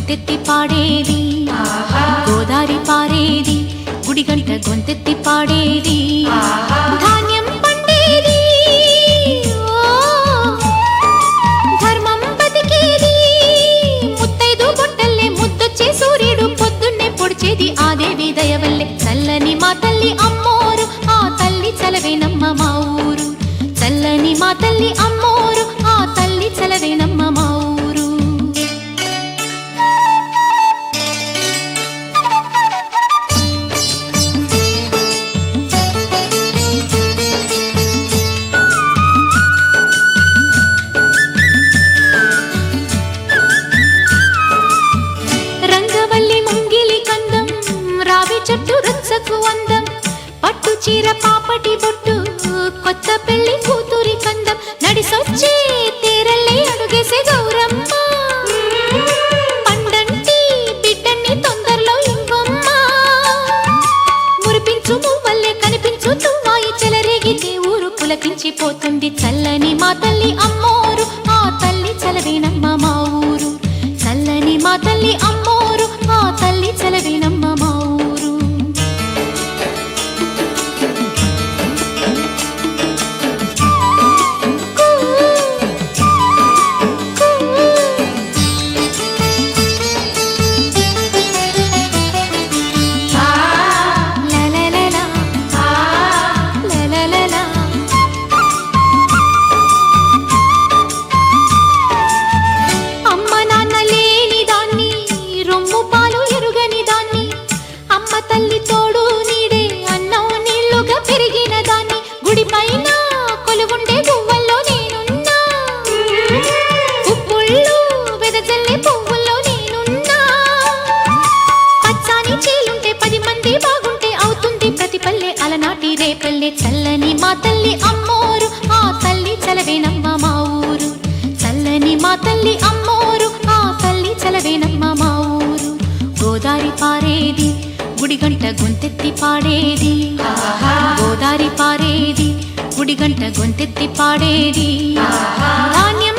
గొంతెత్తి పాడేది, గోదారి పారేది, గుడిగంట గొంతెత్తి పాడేది, ధాన్యం పండేది, ధర్మం బతికేది, ముత్తైదు బొట్టల్లే ముద్దొచ్చే సూర్యుడు పొద్దున్నే పొడిచేది ఆ దేవి దయవల్లే. చల్లని మా తల్లి అమ్మోరు, ఆ తల్లి చలవేనమ్మ మా ఊరు. చల్లని మా తల్లి అమ్మోరు, ఆ తల్లి చలవేనమ్మ మా ఊరు. రంగవల్లి ముంగిలి కందం, రావి చెట్టు రుచ్చకు అందం, పట్టు చీర పాపటి బొట్టు, కొత్త పెళ్లి కూతురి కందం, నడిసొచ్చే తేరల్లే అడుగేసే గౌరమ్మ, పండంటి బిడ్డన్ని తొందరలో ఇంకొమ్మ, మురిపించు మువ్వల్లే కనిపించు తుమ్మాయి చెలరేగితే ఊరు పులకించిపోతుంది. చల్లని మా తల్లి అమ్మోరు, ఆ తల్లి చలవేనమ్మ మా ఊరు. చల్లని మా తల్లి అమ్మోరు, ఆ తల్లి చలవేనమ్మ మా ఊరు. చల్లని మా తల్లి అమ్మోరు, ఆ తల్లి చలవేనమ్మ మా ఊరు. చల్లని మా తల్లి అమ్మోరు, ఆ తల్లి చలవేనమ్మ మా ఊరు. గోదారి పారేది, గుడిగంట గొంతెత్తి పాడేది, గోదారి పారేది, గుడిగంట గొంతెత్తి పాడేది, ధాన్యం